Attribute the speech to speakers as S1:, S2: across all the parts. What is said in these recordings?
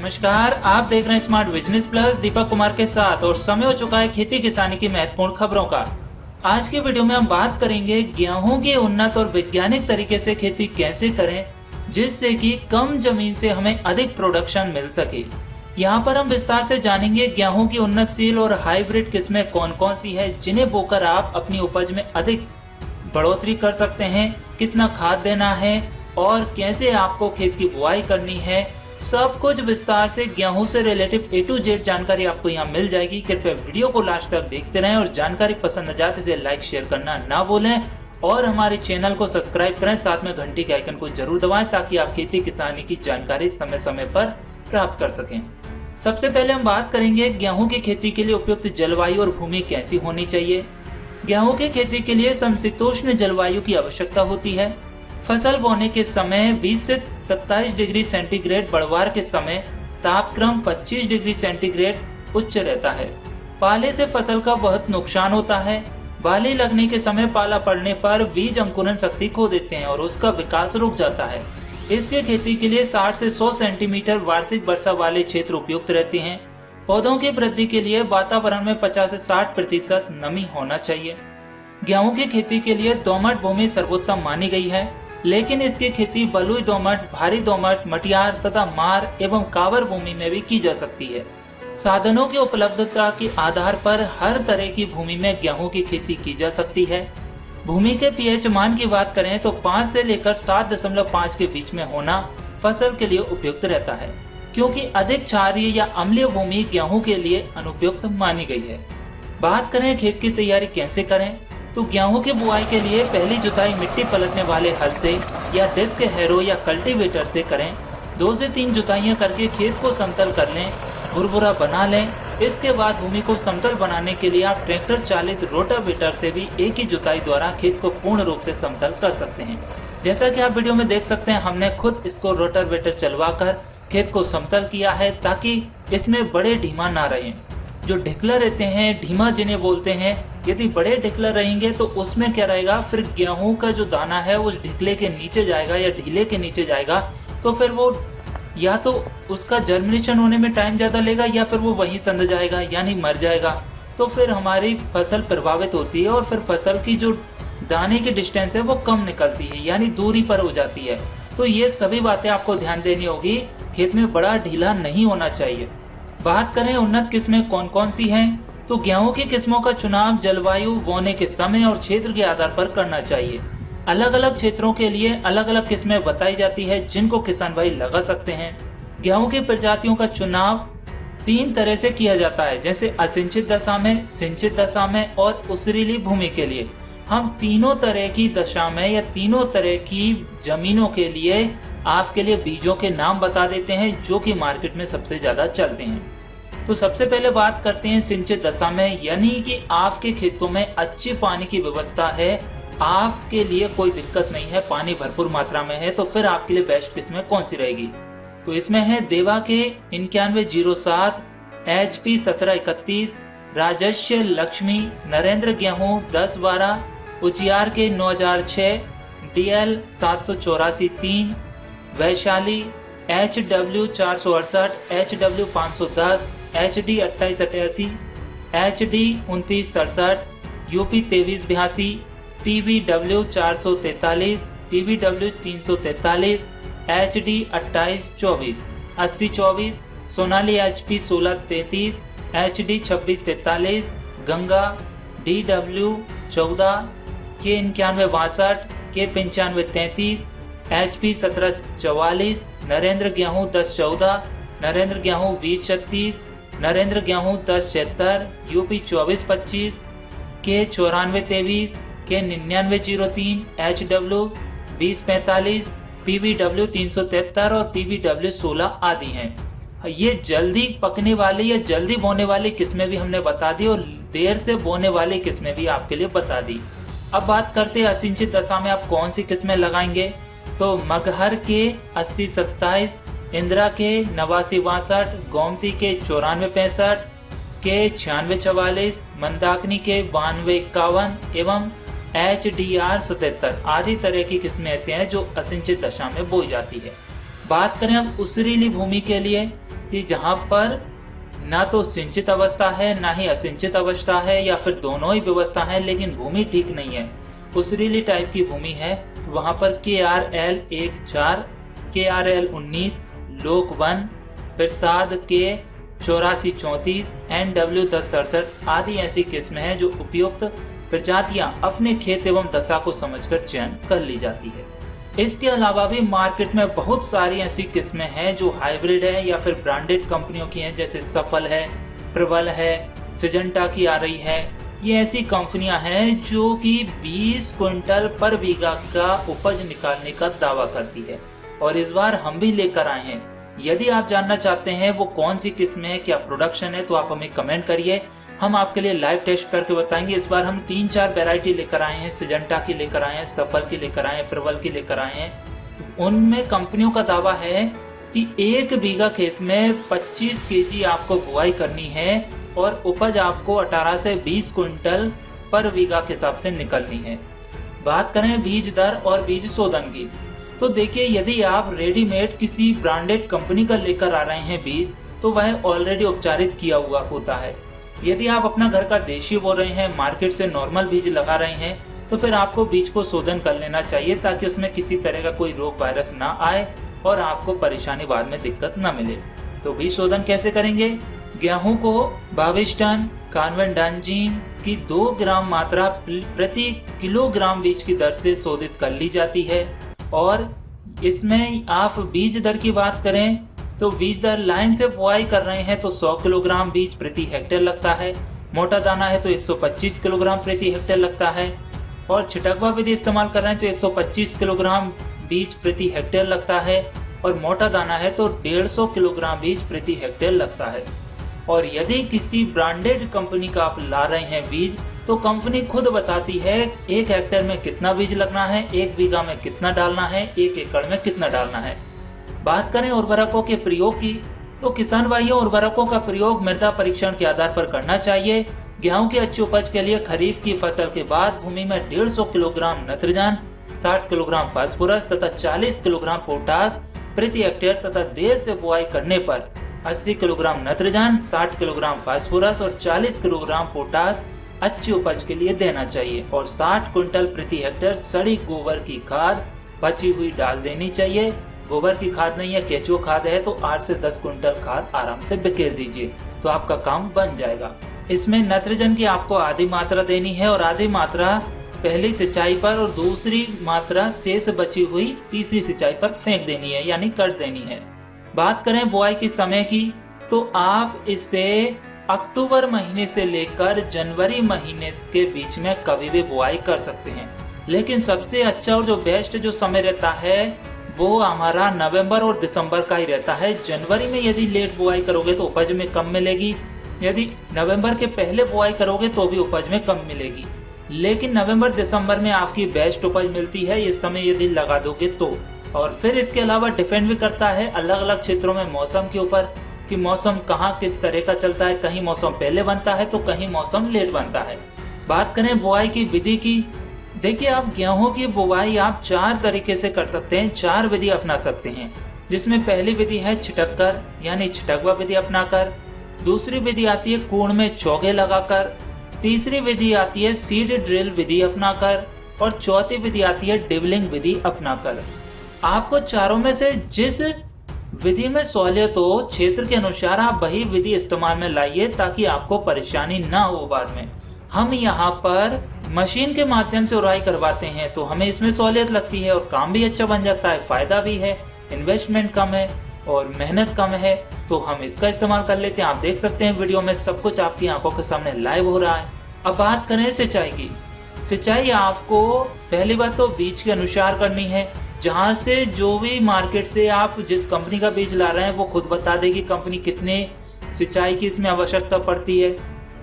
S1: नमस्कार, आप देख रहे हैं smart business plus Deepak Kumar के साथ और समय हो चुका है खेती किसानी की महत्वपूर्ण खबरों का। आज की वीडियो में हम बात करेंगे गेहूं की उन्नत और वैज्ञानिक तरीके से खेती कैसे करें जिससे कि कम जमीन से हमें अधिक प्रोडक्शन मिल सके। यहाँ पर हम विस्तार से जानेंगे गेहूं की उन्नतशील और हाइब्रिड किस्में कौन कौन सी है जिन्हें बोकर आप अपनी उपज में अधिक बढ़ोतरी कर सकते हैं, कितना खाद देना है और कैसे आपको खेत की बुआई करनी है। सब कुछ विस्तार से गेहूं से रिलेटिव A to Z जानकारी आपको यहाँ मिल जाएगी। कृपया वीडियो को लास्ट तक देखते रहें और जानकारी पसंद न जाए तो इसे लाइक शेयर करना ना भूलें और हमारे चैनल को सब्सक्राइब करें, साथ में घंटी के आइकन को जरूर दबाएं ताकि आप खेती किसानी की जानकारी समय समय पर प्राप्त कर सकें। सबसे पहले हम बात करेंगे गेहूं की खेती के लिए उपयुक्त जलवायु और भूमि कैसी होनी चाहिए। गेहूं की खेती के लिए समशीतोष्ण जलवायु की आवश्यकता होती है। फसल बोने के समय 20 से 27 डिग्री सेंटीग्रेड, बढ़वार के समय तापक्रम 25 डिग्री सेंटीग्रेड उच्च रहता है। पाले से फसल का बहुत नुकसान होता है। बाली लगने के समय पाला पड़ने पर बीज अंकुरण शक्ति खो देते हैं और उसका विकास रुक जाता है। इसके खेती के लिए 60 से 100 सेंटीमीटर वार्षिक वर्षा वाले क्षेत्र उपयुक्त रहते हैं। पौधों की वृद्धि के लिए वातावरण में 50 से 60% नमी होना चाहिए। गेहूं की खेती के लिए दोमट भूमि सर्वोत्तम मानी गई है, लेकिन इसकी खेती बलुई दोमट, भारी दोमट, मटियार तथा मार एवं कावर भूमि में भी की जा सकती है। साधनों की उपलब्धता के आधार पर हर तरह की भूमि में गेहूं की खेती की जा सकती है। भूमि के पीएच मान की बात करें तो 5 से लेकर 7.5 के बीच में होना फसल के लिए उपयुक्त रहता है, क्योंकि अधिक क्षारीय या अम्लीय भूमि गेहूं के लिए अनुपयुक्त मानी गई है। बात करें खेत की तैयारी कैसे करें, तो गेहूं की बुआई के लिए पहली जुताई मिट्टी पलटने वाले हल से या डिस्क हैरो या कल्टीवेटर से करें। 2 से 3 जुताइयां करके खेत को समतल कर लें, भुरभुरा बना लें। इसके बाद भूमि को समतल बनाने के लिए आप ट्रैक्टर चालित रोटावेटर से भी एक ही जुताई द्वारा खेत को पूर्ण रूप से समतल कर सकते हैं। जैसा कि आप वीडियो में देख सकते हैं, हमने खुद इसको रोटावेटर चलवा कर खेत को समतल किया है ताकि इसमें बड़े ढीमा ना रहे। जो ढिकला रहते हैं, ढीमा जिन्हें बोलते हैं, यदि बड़े ढिकला रहेंगे तो उसमें क्या रहेगा, फिर गेहूं का जो दाना है उस ढिकले के नीचे जाएगा या ढीले के नीचे जाएगा, तो फिर वो या तो उसका जर्मिनेशन होने में टाइम ज़्यादा लेगा या फिर वो वहीं संध जाएगा यानी मर जाएगा। तो फिर हमारी फसल प्रभावित होती है और फिर फसल की जो दाने की डिस्टेंस है वो कम निकलती है यानी दूरी पर हो जाती है। तो ये सभी बातें आपको ध्यान देनी होगी। खेत में बड़ा ढीला नहीं होना चाहिए। बात करें उन्नत किस्में कौन कौन सी हैं, तो गेहूं की किस्मों का चुनाव जलवायु, बोने के समय और क्षेत्र के आधार पर करना चाहिए। अलग अलग क्षेत्रों के लिए अलग अलग किस्में बताई जाती है जिनको किसान भाई लगा सकते हैं। गेहूं की प्रजातियों का चुनाव 3 तरह से किया जाता है, जैसे असिंचित दशा में, सिंचित दशा में और उसरीली भूमि के लिए। हम तीनों तरह की दशा में या तीनों तरह की जमीनों के लिए आपके लिए बीजों के नाम बता देते हैं जो कि मार्केट में सबसे ज्यादा चलते हैं। तो सबसे पहले बात करते हैं सिंचित दशा में, यानी कि आपके खेतों में अच्छी पानी की व्यवस्था है, आपके लिए कोई दिक्कत नहीं है, पानी भरपूर मात्रा में है, तो फिर आपके लिए बेस्ट किस्में कौन सी रहेगी। तो इसमें है देवा के 9107, HP 1731, राजस्य लक्ष्मी, नरेंद्र गेहूं 1012, उजियार के 9006, DL 784-3, Vaishali HW 468, HW 510, HD 2888, HD 2967, UP 2382, PBW 443, PBW 343, HD 2824, 8024, Sonali HP 1633, HD 2643, Ganga DW 14, K 9162, K 9533, HP 1744, Narendra गेहूं 1014, नरेंद्र गेहूं 2036, नरेंद्र गेहूं 1076, UP 2425, K 9423, K 9903, HW 2045, PBW 373 और PBW 16 आदि हैं। ये जल्दी पकने वाली या जल्दी बोने वाली किस्में भी हमने बता दी और देर से बोने वाली किस्में भी आपके लिए बता दी। अब बात करते हैं असिंचित दशा में आप कौन सी किस्में लगाएंगे, तो मगहर के 8027, इंदिरा के 8962, गोमती के 9465, के 9644, मंदाकिनी के 9251 एवं HDR 77 आदि तरह की किस्में ऐसी हैं जो असिंचित दशा में बोई जाती है। बात करें अब उसरीली भूमि के लिए, कि जहाँ पर ना तो सिंचित अवस्था है ना ही असिंचित अवस्था है या फिर दोनों ही व्यवस्था है, लेकिन भूमि ठीक नहीं है, उस टाइप की भूमि है, वहाँ पर KRL 14, KRL 19, लोक 1, प्रसाद के 8434, NW 1067 आदि ऐसी किस्में हैं जो उपयुक्त प्रजातियां अपने खेत एवं दशा को समझकर चयन कर ली जाती है। इसके अलावा भी मार्केट में बहुत सारी ऐसी किस्में हैं जो हाइब्रिड है या फिर ब्रांडेड कंपनियों की हैं, जैसे सफल है, प्रबल है, सिजेंटा की आ रही है। ये ऐसी कंपनियां हैं जो कि 20 क्विंटल पर बीघा का उपज निकालने का दावा करती है और इस बार हम भी लेकर आए हैं। यदि आप जानना चाहते हैं वो कौन सी किस्में है, क्या प्रोडक्शन है, तो आप हमें कमेंट करिए, हम आपके लिए लाइव टेस्ट करके बताएंगे। इस बार हम 3-4 वैरायटी लेकर आए हैं, सिजेंटा की लेकर आए हैं, सफल की लेकर आए हैं, प्रबल की लेकर आए हैं। उनमें कंपनियों का दावा है कि 1 बीघा खेत में 25 केजी आपको बुआई करनी है और उपज आपको 18 से 20 क्विंटल पर बीघा के हिसाब से निकलनी है। बात करें बीज दर और बीज शोधन की, तो देखिए यदि आप रेडीमेड किसी ब्रांडेड कंपनी का लेकर आ रहे हैं बीज, तो वह ऑलरेडी उपचारित किया हुआ होता है। यदि आप अपना घर का देशी बो रहे हैं, मार्केट से नॉर्मल बीज लगा रहे हैं, तो फिर आपको बीज को शोधन कर लेना चाहिए ताकि उसमें किसी तरह का कोई रोग वायरस ना आए और आपको परेशानी बाद में दिक्कत न मिले। तो बीज शोधन कैसे करेंगे? गेहूं को 22 टन कार्बेंडाजिम की 2 ग्राम मात्रा प्रति किलोग्राम बीज की दर से शोधित कर ली जाती है। और इसमें आप बीज दर की बात करें तो बीज दर लाइन से बुआई कर रहे हैं तो 100 किलोग्राम बीज प्रति हेक्टेयर लगता है, मोटा दाना है तो 125 किलोग्राम प्रति हेक्टेयर लगता है, और छिटकवा विधि इस्तेमाल कर रहे हैं तो 125 किलोग्राम बीज प्रति हेक्टेयर लगता है, और मोटा दाना है तो 150 किलोग्राम बीज प्रति हेक्टेयर लगता है। और यदि किसी ब्रांडेड कंपनी का आप ला रहे हैं बीज, तो कंपनी खुद बताती है 1 हेक्टेयर में कितना बीज लगना है, 1 बीघा में कितना डालना है, 1 एकड़ में कितना डालना है। बात करें उर्वरकों के प्रयोग की, तो किसान भाइयों उर्वरकों का प्रयोग मृदा परीक्षण के आधार पर करना चाहिए। गेहूं की अच्छी उपज के लिए खरीफ की फसल के बाद भूमि में 150 किलोग्राम नाइट्रोजन, 60 किलोग्राम फास्फोरस तथा 40 किलोग्राम पोटास प्रति हेक्टेयर तथा देर से बुआई करने पर 80 किलोग्राम नाइट्रोजन, 60 किलोग्राम फास्फोरस और 40 किलोग्राम पोटास अच्छी उपज के लिए देना चाहिए। और 60 क्विंटल प्रति हेक्टेयर सड़ी गोबर की खाद बची हुई डाल देनी चाहिए। गोबर की खाद नहीं है, केचुआ खाद है, तो 8 से 10 क्विंटल खाद आराम से बिखेर दीजिए तो आपका काम बन जाएगा। इसमें नाइट्रोजन की आपको आधी मात्रा देनी है और आधी मात्रा पहली सिंचाई पर और दूसरी मात्रा शेष बची हुई तीसरी सिंचाई पर फेंक देनी है, यानी कर देनी है। बात करें बुआई के समय की, तो आप इसे अक्टूबर महीने से लेकर जनवरी महीने के बीच में कभी भी बुआई कर सकते हैं, लेकिन सबसे अच्छा और जो बेस्ट जो समय रहता है वो हमारा नवंबर और दिसंबर का ही रहता है। जनवरी में यदि लेट बुआई करोगे तो उपज में कम मिलेगी, यदि नवंबर के पहले बुआई करोगे तो भी उपज में कम मिलेगी, लेकिन नवंबर दिसंबर में आपकी बेस्ट उपज मिलती है इस समय यदि लगा दोगे तो। और फिर इसके अलावा डिपेंड भी करता है अलग अलग क्षेत्रों में मौसम के ऊपर कि मौसम कहाँ किस तरह का चलता है, कहीं मौसम पहले बनता है तो कहीं मौसम लेट बनता है। बात करें बुआई की विधि की, देखिए आप गेहूं की बुवाई आप 4 तरीके से कर सकते हैं, 4 विधि अपना सकते हैं, जिसमें पहली विधि है छिटककर यानी छिटकवा विधि अपनाकर, दूसरी विधि आती है कूण में चौगे लगाकर, तीसरी विधि आती है सीड ड्रिल विधि अपनाकर, और चौथी विधि आती है डिबलिंग विधि अपनाकर। आपको चारों में से जिस विधि में सहूलियत हो, क्षेत्र के अनुसार आप वही विधि इस्तेमाल में लाइए ताकि आपको परेशानी ना हो बाद में। हम यहाँ पर मशीन के माध्यम से उड़ाई करवाते हैं तो हमें इसमें सहूलियत लगती है और काम भी अच्छा बन जाता है, फायदा भी है, इन्वेस्टमेंट कम है और मेहनत कम है, तो हम इसका इस्तेमाल कर लेते हैं। आप देख सकते हैं वीडियो में सब कुछ आपकी आंखों के सामने लाइव हो रहा है। अब बात करें सिंचाई की, सिंचाई आपको पहली बात तो बीज के अनुसार करनी है, जहाँ से जो भी मार्केट से आप जिस कंपनी का बीज ला रहे हैं वो खुद बता देगी कंपनी कितने सिंचाई की इसमें आवश्यकता पड़ती है।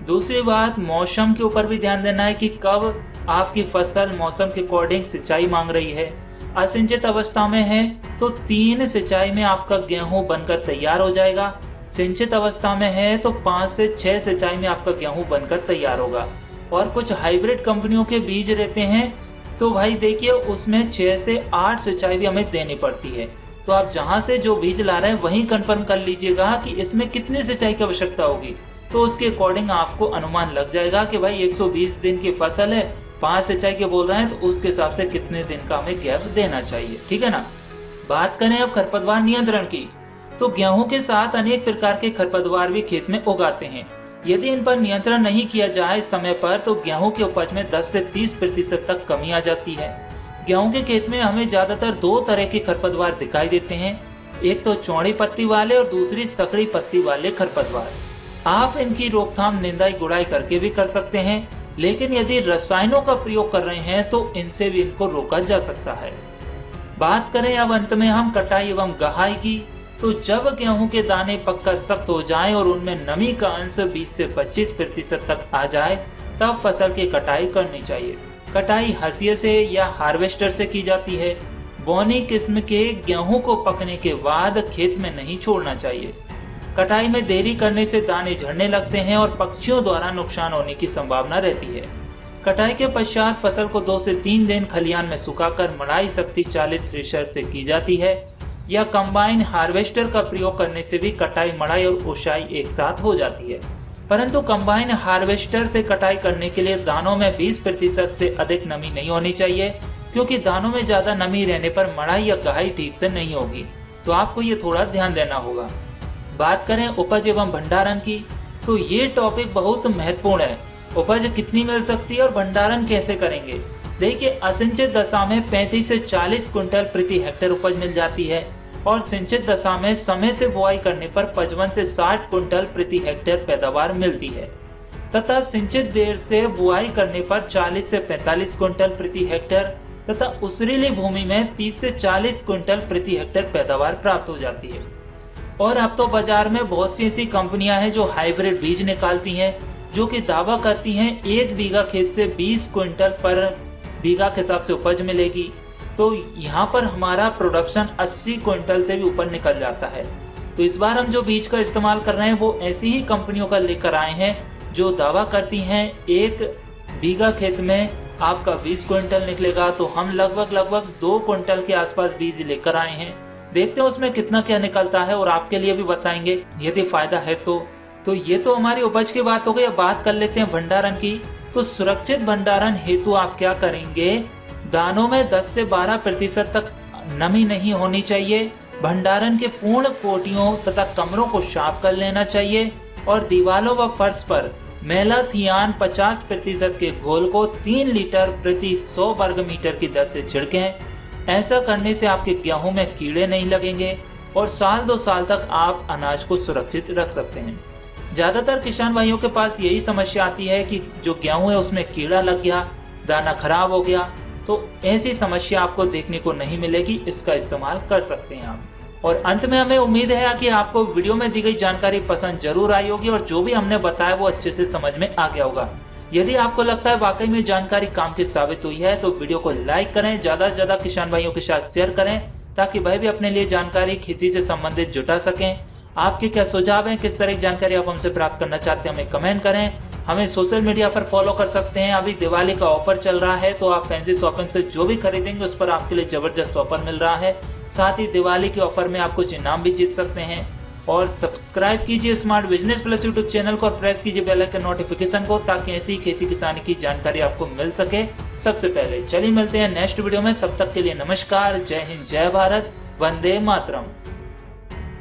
S1: दूसरी बात मौसम के ऊपर भी ध्यान देना है कि कब आपकी फसल मौसम के अकॉर्डिंग सिंचाई मांग रही है। असिंचित अवस्था में है तो 3 सिंचाई में आपका गेहूं बनकर तैयार हो जाएगा, सिंचित अवस्था में है तो 5 से 6 सिंचाई में आपका गेहूं बनकर तैयार होगा। और कुछ हाइब्रिड कंपनियों के बीज रहते हैं तो भाई देखिए उसमें 6 से 8 सिंचाई भी हमें देनी पड़ती है। तो आप जहां से जो बीज ला रहे हैं वहीं कंफर्म कर लीजिएगा कि इसमें कितनी सिंचाई की आवश्यकता होगी। तो उसके अकॉर्डिंग आपको अनुमान लग जाएगा कि भाई 120 दिन की फसल है, 5 सिंचाई के बोल रहे हैं, तो उसके हिसाब से कितने दिन का हमें गैप देना चाहिए। ठीक है ना। बात करें अब खरपतवार नियंत्रण की, तो गेहूं के साथ अनेक प्रकार के खरपतवार भी खेत में उगाते हैं। यदि इन पर नियंत्रण नहीं किया जाए समय पर तो गेहूं की उपज में 10 से 30% तक कमी आ जाती है। गेहूं के खेत में हमें ज्यादातर 2 तरह के खरपतवार दिखाई देते हैं, एक तो चौड़ी पत्ती वाले और दूसरी सकड़ी पत्ती वाले खरपतवार। आप इनकी रोकथाम निंदाई गुड़ाई करके भी कर सकते हैं, लेकिन यदि रसायनों का प्रयोग कर रहे हैं तो इनसे भी इनको रोका जा सकता है। बात करें अब अंत में हम कटाई एवं गहाई की, तो जब गेहूं के दाने पककर सख्त हो जाएं और उनमें नमी का अंश 20 से 25% तक आ जाए तब फसल की कटाई करनी चाहिए। कटाई हंसिये से या हार्वेस्टर से की जाती है। बौनी किस्म के गेहूं को पकने के बाद खेत में नहीं छोड़ना चाहिए। कटाई में देरी करने से दाने झड़ने लगते हैं और पक्षियों द्वारा नुकसान होने की संभावना रहती है। कटाई के पश्चात फसल को 2 से 3 दिन खलिहान में सुखाकर मड़ाई शक्ति चालित थ्रेशर से की जाती है, या कंबाइन हार्वेस्टर का प्रयोग करने से भी कटाई, मड़ाई और ओसाई एक साथ हो जाती है। परंतु कंबाइन हार्वेस्टर से कटाई करने के लिए दानों में 20% से अधिक नमी नहीं होनी चाहिए, क्योंकि दानों में ज्यादा नमी रहने पर मड़ाई या गहाई ठीक से नहीं होगी। तो आपको ये थोड़ा ध्यान देना होगा। बात करें उपज एवं भंडारण की, तो ये टॉपिक बहुत महत्वपूर्ण है। उपज कितनी मिल सकती है और भंडारण कैसे करेंगे। देखिए, असिंचित दशा में 35 से 40 क्विंटल प्रति हेक्टेयर उपज मिल जाती है और सिंचित दशा में समय से बुआई करने पर 55 से 60 क्विंटल प्रति हेक्टेयर पैदावार मिलती है, तथा सिंचित देर से बुआई करने पर 40 से 45 क्विंटल प्रति हेक्टेयर तथा उसरीली भूमि में 30 से 40 क्विंटल प्रति हेक्टेयर पैदावार प्राप्त हो जाती है। और अब तो बाजार में बहुत सी ऐसी कंपनियां हैं जो हाइब्रिड बीज निकालती हैं, जो कि दावा करती हैं 1 बीघा खेत से 20 क्विंटल पर बीघा के हिसाब से उपज मिलेगी। तो यहाँ पर हमारा प्रोडक्शन 80 क्विंटल से भी ऊपर निकल जाता है। तो इस बार हम जो बीज का इस्तेमाल कर रहे हैं वो ऐसी ही कंपनियों का लेकर आए हैं जो दावा करती हैं 1 बीघा खेत में आपका 20 क्विंटल निकलेगा। तो हम लगभग 2 क्विंटल के आसपास बीज लेकर आए हैं। देखते हैं उसमें कितना क्या निकलता है और आपके लिए भी बताएंगे यदि फायदा है तो ये तो हमारी उपज की बात हो गई। अब बात कर लेते हैं भंडारण की। तो सुरक्षित भंडारण हेतु आप क्या करेंगे, दानों में 10 से 12% तक नमी नहीं होनी चाहिए। भंडारण के पूर्ण कोटियों तथा कमरों को साफ कर लेना चाहिए और दीवारों व फर्श पर मेलाथियान 50% के घोल को 3 लीटर प्रति 100 वर्ग मीटर की दर से छिड़कें। ऐसा करने से आपके गेहूं में कीड़े नहीं लगेंगे और साल 2 साल तक आप अनाज को सुरक्षित रख सकते हैं। ज्यादातर किसान भाइयों के पास यही समस्या आती है कि जो गेहूं है उसमें कीड़ा लग गया, दाना खराब हो गया। तो ऐसी समस्या आपको देखने को नहीं मिलेगी, इसका इस्तेमाल कर सकते हैं आप। और अंत में हमें उम्मीद है कि आपको वीडियो में दी गई जानकारी पसंद जरूर आई होगी और जो भी हमने बताया वो अच्छे से समझ में आ गया होगा। यदि आपको लगता है वाकई में जानकारी काम की साबित हुई है तो वीडियो को लाइक करें, ज्यादा से ज्यादा किसान भाइयों के साथ शेयर करें ताकि वह भी अपने लिए जानकारी खेती से संबंधित जुटा सकें। आपके क्या सुझाव हैं, किस तरह की जानकारी आप हमसे प्राप्त करना चाहते हैं, हमें कमेंट करें। हमें सोशल मीडिया पर फॉलो कर सकते हैं। अभी दिवाली का ऑफर चल रहा है तो आप फैंसी शॉपिंग से जो भी खरीदेंगे उस पर आपके लिए जबरदस्त ऑफर मिल रहा है। साथ ही दिवाली के ऑफर में आप कुछ इनाम भी जीत सकते हैं। और सब्सक्राइब कीजिए smart business plus YouTube channel को और प्रेस कीजिए बेल आइकन नोटिफिकेशन को ताकि ऐसी खेती किसानी की जानकारी आपको मिल सके सबसे पहले। चलिए मिलते हैं नेक्स्ट वीडियो में, तब तक के लिए नमस्कार, जय हिंद, जय भारत, वंदे मातरम।